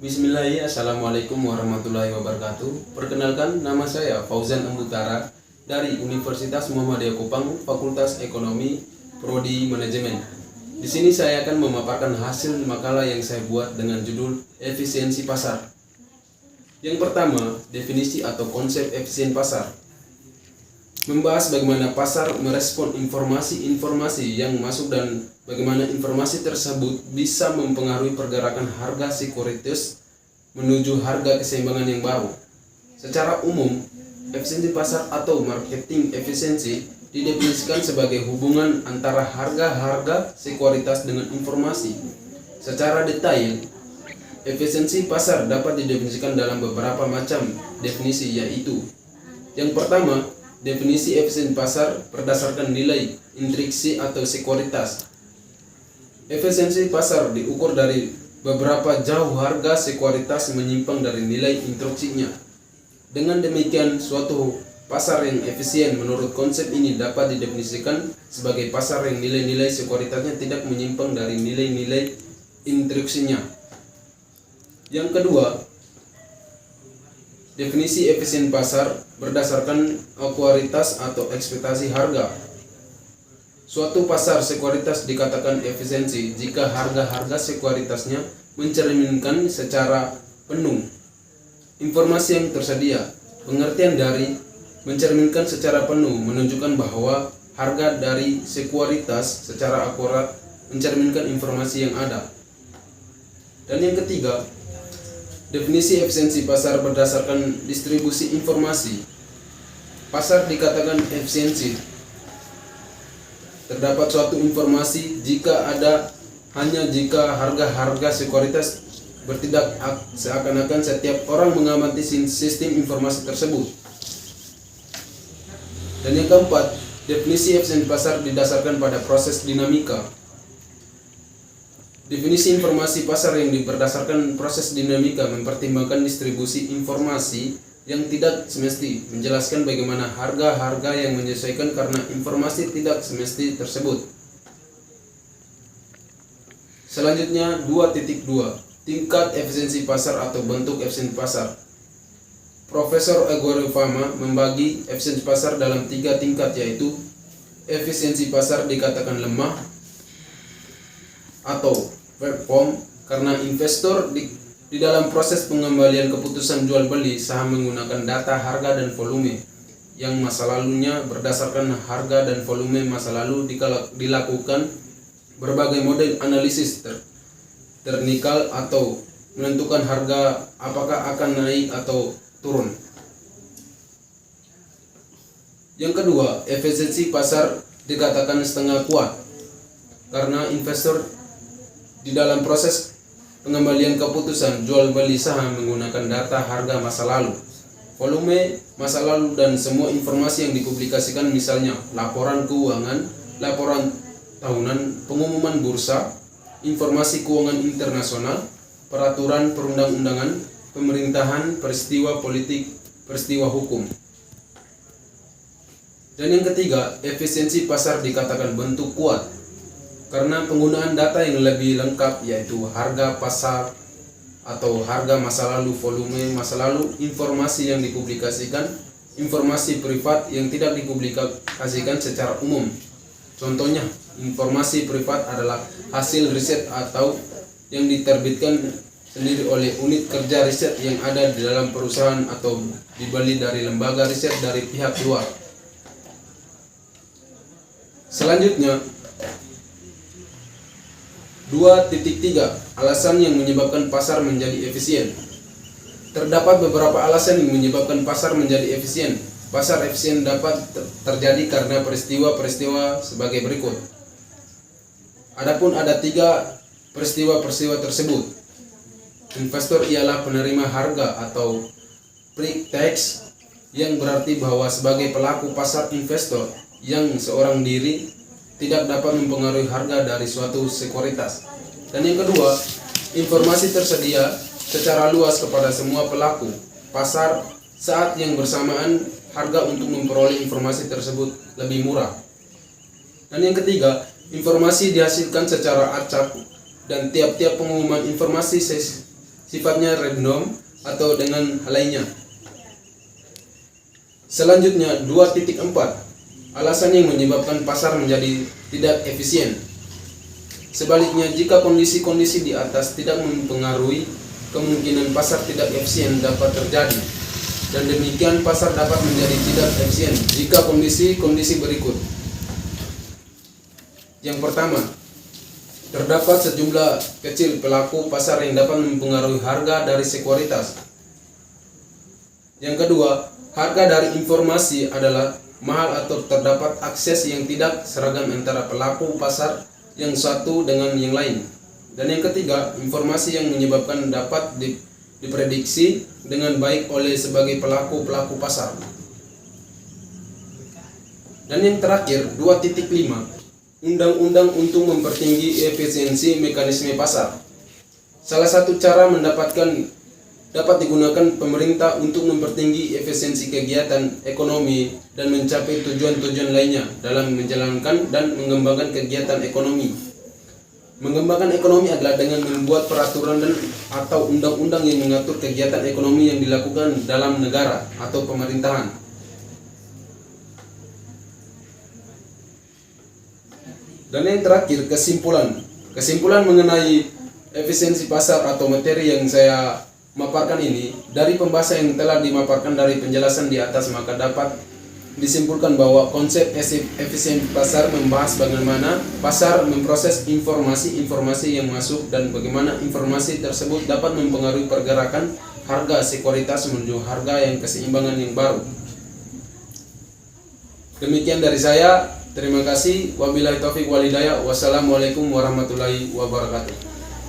Bismillahirrahmanirrahim. Assalamualaikum warahmatullahi wabarakatuh. Perkenalkan, nama saya Fauzan Ambutara dari Universitas Muhammadiyah Kupang, Fakultas Ekonomi, Prodi Manajemen. Di sini saya akan memaparkan hasil makalah yang saya buat dengan judul Efisiensi Pasar. Yang pertama, definisi atau konsep efisien pasar. Membahas bagaimana pasar merespon informasi-informasi yang masuk dan bagaimana informasi tersebut bisa mempengaruhi pergerakan harga sekuritas menuju harga keseimbangan yang baru. Secara umum, efisiensi pasar atau marketing efisiensi didefinisikan sebagai hubungan antara harga-harga sekuritas dengan informasi. Secara detail, efisiensi pasar dapat didefinisikan dalam beberapa macam definisi, yaitu: yang pertama, definisi efisiensi pasar berdasarkan nilai intriksi atau sekuritas. Efisiensi pasar diukur dari beberapa jauh harga sekuritas menyimpang dari nilai instruksinya. Dengan demikian, suatu pasar yang efisien menurut konsep ini dapat didefinisikan sebagai pasar yang nilai-nilai sekuritasnya tidak menyimpang dari nilai-nilai instruksinya. Yang kedua, definisi efisien pasar berdasarkan akuaritas atau ekspektasi harga. Suatu pasar sekuritas dikatakan efisiensi jika harga-harga sekuritasnya mencerminkan secara penuh informasi yang tersedia. Pengertian dari mencerminkan secara penuh menunjukkan bahwa harga dari sekuritas secara akurat mencerminkan informasi yang ada. Dan yang ketiga, definisi efisiensi pasar berdasarkan distribusi informasi. Pasar dikatakan efisiensi terdapat suatu informasi hanya jika harga-harga sekuritas bertindak seakan-akan setiap orang mengamati sistem informasi tersebut. Dan yang keempat, definisi efisiensi pasar didasarkan pada proses dinamika. Definisi informasi pasar yang berdasarkan proses dinamika mempertimbangkan distribusi informasi yang tidak semesti, menjelaskan bagaimana harga-harga yang menyesuaikan karena informasi tidak semesti tersebut. Selanjutnya 2.2, tingkat efisiensi pasar atau bentuk efisiensi pasar. Profesor Agorifama membagi efisiensi pasar dalam 3 tingkat, yaitu efisiensi pasar dikatakan lemah atau perform karena investor di dalam proses pengembalian keputusan jual beli saham menggunakan data harga dan volume yang masa lalunya. Berdasarkan harga dan volume masa lalu dilakukan berbagai model analisis teknikal atau menentukan harga apakah akan naik atau turun. Yang kedua, efisiensi pasar dikatakan setengah kuat karena investor di dalam proses pengembalian keputusan jual beli saham menggunakan data harga masa lalu, volume masa lalu, dan semua informasi yang dipublikasikan, misalnya laporan keuangan, laporan tahunan, pengumuman bursa, informasi keuangan internasional, peraturan perundang-undangan, pemerintahan, peristiwa politik, peristiwa hukum. Dan yang ketiga, efisiensi pasar dikatakan bentuk kuat karena penggunaan data yang lebih lengkap, yaitu harga pasar atau harga masa lalu, volume masa lalu, informasi yang dipublikasikan, informasi privat yang tidak dipublikasikan secara umum. Contohnya, informasi privat adalah hasil riset atau yang diterbitkan sendiri oleh unit kerja riset yang ada di dalam perusahaan atau dibeli dari lembaga riset dari pihak luar. Selanjutnya 2.3, alasan yang menyebabkan pasar menjadi efisien. Terdapat beberapa alasan yang menyebabkan pasar menjadi efisien. Pasar efisien dapat terjadi karena peristiwa-peristiwa sebagai berikut. Adapun ada 3 peristiwa-peristiwa tersebut. Investor ialah penerima harga atau pre-tax, yang berarti bahwa sebagai pelaku pasar investor yang seorang diri tidak dapat mempengaruhi harga dari suatu sekuritas. Dan yang kedua, informasi tersedia secara luas kepada semua pelaku pasar saat yang bersamaan harga untuk memperoleh informasi tersebut lebih murah. Dan yang ketiga, informasi dihasilkan secara acak dan tiap-tiap pengumuman informasi sifatnya random atau dengan hal lainnya. Selanjutnya 2.4, alasan yang menyebabkan pasar menjadi tidak efisien. Sebaliknya, jika kondisi-kondisi di atas tidak mempengaruhi, kemungkinan pasar tidak efisien dapat terjadi. Dan demikian pasar dapat menjadi tidak efisien jika kondisi-kondisi berikut. Yang pertama, terdapat sejumlah kecil pelaku pasar yang dapat mempengaruhi harga dari sekuritas. Yang kedua, harga dari informasi adalah mahal atau terdapat akses yang tidak seragam antara pelaku pasar yang satu dengan yang lain. Dan yang ketiga, informasi yang menyebabkan dapat diprediksi dengan baik oleh sebagai pelaku pasar. Dan yang terakhir 2.5, undang-undang untuk mempertinggi efisiensi mekanisme pasar. Salah satu cara dapat digunakan pemerintah untuk mempertinggi efisiensi kegiatan ekonomi dan mencapai tujuan-tujuan lainnya dalam menjalankan dan mengembangkan kegiatan ekonomi. Mengembangkan ekonomi adalah dengan membuat peraturan atau undang-undang yang mengatur kegiatan ekonomi yang dilakukan dalam negara atau pemerintahan. Dan yang terakhir, kesimpulan mengenai efisiensi pasar atau materi yang saya maparkan ini. Dari pembahasan yang telah dimaparkan dari penjelasan di atas, maka dapat disimpulkan bahwa konsep efisiensi pasar membahas bagaimana pasar memproses informasi yang masuk dan bagaimana informasi tersebut dapat mempengaruhi pergerakan harga sekuritas menuju harga yang keseimbangan yang baru. Demikian dari saya. Terima kasih. Wabillahi taufiq wal hidayah. Wassalamualaikum warahmatullahi wabarakatuh.